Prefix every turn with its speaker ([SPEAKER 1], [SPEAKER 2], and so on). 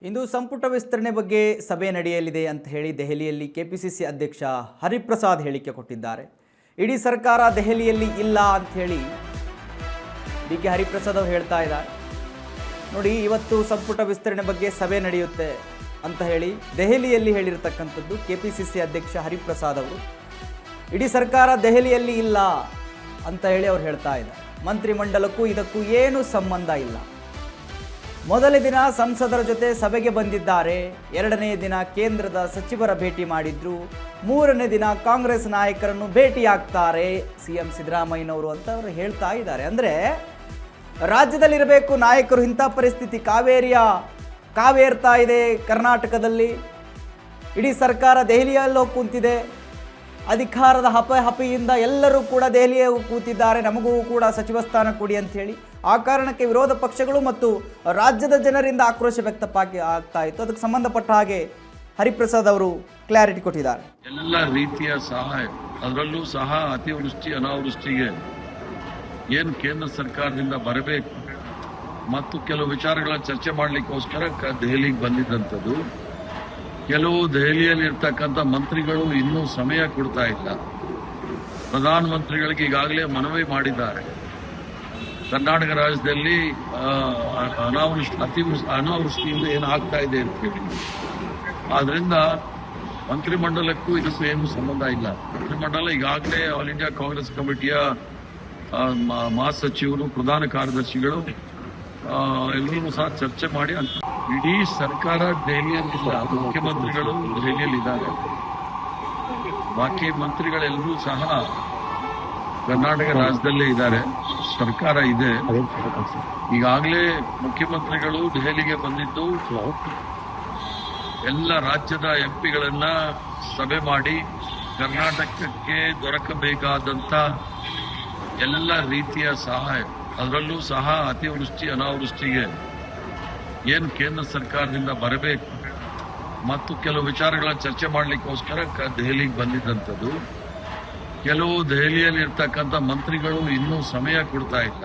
[SPEAKER 1] ಇಂದು ಸಂಪುಟ ವಿಸ್ತರಣೆ ಬಗ್ಗೆ ಸಭೆ ನಡೆಯಲಿದೆ ಅಂತ ಹೇಳಿ ದೆಹಲಿಯಲ್ಲಿ ಕೆಪಿಸಿಸಿ ಅಧ್ಯಕ್ಷ ಹರಿಪ್ರಸಾದ್ ಹೇಳಿಕೆ ಕೊಟ್ಟಿದ್ದಾರೆ. ಇಡೀ ಸರ್ಕಾರ ದೆಹಲಿಯಲ್ಲಿ ಇಲ್ಲ ಅಂತ ಹೇಳಿ ಡಿ.ಕೆ. ಹರಿಪ್ರಸಾದ್ ಅವರು ಹೇಳ್ತಾ ಇದ್ದಾರೆ. ನೋಡಿ, ಇವತ್ತು ಸಂಪುಟ ವಿಸ್ತರಣೆ ಬಗ್ಗೆ ಸಭೆ ನಡೆಯುತ್ತೆ ಅಂತ ಹೇಳಿ ದೆಹಲಿಯಲ್ಲಿ ಹೇಳಿರ್ತಕ್ಕಂಥದ್ದು ಕೆಪಿಸಿಸಿ ಅಧ್ಯಕ್ಷ ಹರಿಪ್ರಸಾದ್ ಅವರು. ಇಡೀ ಸರ್ಕಾರ ದೆಹಲಿಯಲ್ಲಿ ಇಲ್ಲ ಅಂತ ಹೇಳಿ ಅವ್ರು ಹೇಳ್ತಾ ಇದ್ದಾರೆ. ಮಂತ್ರಿಮಂಡಲಕ್ಕೂ ಇದಕ್ಕೂ ಏನು ಸಂಬಂಧ ಇಲ್ಲ. ಮೊದಲ ದಿನ ಸಂಸದರ ಜೊತೆ ಸಭೆಗೆ ಬಂದಿದ್ದಾರೆ, ಎರಡನೇ ದಿನ ಕೇಂದ್ರದ ಸಚಿವರ ಭೇಟಿ ಮಾಡಿದ್ರು, ಮೂರನೇ ದಿನ ಕಾಂಗ್ರೆಸ್ ನಾಯಕರನ್ನು ಭೇಟಿಯಾಗ್ತಾರೆ ಸಿಎಂ ಸಿದ್ದರಾಮಯ್ಯನವರು ಅಂತ ಅವರು ಹೇಳ್ತಾ ಇದ್ದಾರೆ. ಅಂದರೆ ರಾಜ್ಯದಲ್ಲಿರಬೇಕು ನಾಯಕರು. ಇಂಥ ಪರಿಸ್ಥಿತಿ ಕಾವೇರ್ತಾ ಇದೆ ಕರ್ನಾಟಕದಲ್ಲಿ. ಇಡೀ ಸರ್ಕಾರ ದೆಹಲಿಯಲ್ಲೋ ಕೂತಿದೆ. ಅಧಿಕಾರದ ಹಪೆಯಿಂದ ಎಲ್ಲರೂ ಕೂಡ ದೆಹಲಿಯೇ ಕೂತಿದ್ದಾರೆ, ನಮಗೂ ಕೂಡ ಸಚಿವ ಸ್ಥಾನ ಕೊಡಿ ಅಂಥೇಳಿ. ಆ ಕಾರಣಕ್ಕೆ ವಿರೋಧ ಪಕ್ಷಗಳು ಮತ್ತು ರಾಜ್ಯದ ಜನರಿಂದ ಆಕ್ರೋಶ ಆಗ್ತಾ ಇತ್ತು. ಅದಕ್ಕೆ ಸಂಬಂಧಪಟ್ಟ ಹಾಗೆ ಹರಿಪ್ರಸಾದ್ ಅವರು ಕ್ಲಾರಿಟಿ ಕೊಟ್ಟಿದ್ದಾರೆ.
[SPEAKER 2] ಎಲ್ಲ ರೀತಿಯ ಸಹಾಯ, ಅದರಲ್ಲೂ ಸಹ ಅತಿವೃಷ್ಟಿ ಅನಾವೃಷ್ಟಿಗೆ ಏನು ಕೇಂದ್ರ ಸರ್ಕಾರದಿಂದ ಬರಬೇಕು ಮತ್ತು ಕೆಲವು ವಿಚಾರಗಳ ಚರ್ಚೆ ಮಾಡಲಿಕ್ಕೋಸ್ಕರ ದೆಹಲಿಗೆ ಬಂದಿದ್ದಂಥದ್ದು. ಕೆಲವು ದೆಹಲಿಯಲ್ಲಿ ಇರ್ತಕ್ಕಂಥ ಮಂತ್ರಿಗಳು ಇನ್ನೂ ಸಮಯ ಕೊಡ್ತಾ ಇಲ್ಲ. ಪ್ರಧಾನಮಂತ್ರಿಗಳಿಗೆ ಈಗಾಗಲೇ ಮನವಿ ಮಾಡಿದ್ದಾರೆ. ಕರ್ನಾಟಕ ರಾಜ್ಯದಲ್ಲಿ ಅನಾವೃಷ್ಟಿಯಿಂದ ಏನಾಗ್ತಾ ಇದೆ ಅಂತ ಹೇಳಿ. ಆದ್ರಿಂದ ಮಂತ್ರಿಮಂಡಲಕ್ಕೂ ಇದಕ್ಕೂ ಏನು ಸಂಬಂಧ ಇಲ್ಲ. ಮಂತ್ರಿಮಂಡಲ ಈಗಾಗಲೇ ಆಲ್ ಇಂಡಿಯಾ ಕಾಂಗ್ರೆಸ್ ಕಮಿಟಿಯ ಮಹಾಸಚಿವರು, ಪ್ರಧಾನ ಕಾರ್ಯದರ್ಶಿಗಳು ಎಲ್ಲರೂ ಸಹ ಚರ್ಚೆ ಮಾಡಿ ಇಡೀ ಸರ್ಕಾರ ದೆಹಲಿಯಲ್ಲಿಲ್ಲ. ಮುಖ್ಯಮಂತ್ರಿಗಳು ದೆಹಲಿಯಲ್ಲಿದ್ದಾರೆ, ಬಾಕಿ ಮಂತ್ರಿಗಳೆಲ್ಲರೂ ಸಹ ಕರ್ನಾಟಕ ರಾಜ್ಯದಲ್ಲೇ ಇದ್ದಾರೆ. ಸರ್ಕಾರ ಇದೆ. ಈಗಾಗಲೇ ಮುಖ್ಯಮಂತ್ರಿಗಳು ದೆಹಲಿಗೆ ಬಂದಿದ್ದು ಎಲ್ಲ ರಾಜ್ಯದ ಎಂಪಿಗಳನ್ನ ಸಭೆ ಮಾಡಿ ಕರ್ನಾಟಕಕ್ಕೆ ದೊರಕಬೇಕಾದಂತ ಎಲ್ಲ ರೀತಿಯ ಸಹಾಯ, ಅದರಲ್ಲೂ ಸಹ ಅತಿವೃಷ್ಟಿ ಅನಾವೃಷ್ಟಿಗೆ ಏನು ಕೇಂದ್ರ ಸರ್ಕಾರದಿಂದ ಬರಬೇಕು ಮತ್ತು ಕೆಲವು ವಿಚಾರಗಳ ಚರ್ಚೆ ಮಾಡಲಿಕ್ಕೋಸ್ಕರ ದೆಹಲಿಗೆ ಬಂದಿದ್ದಂಥದ್ದು. ಕೆಲವು ದೆಹಲಿಯಲ್ಲಿ ಇರ್ತಕ್ಕಂಥ ಮಂತ್ರಿಗಳು ಇನ್ನೂ ಸಮಯ ಕೊಡ್ತಾ ಇಲ್ಲ.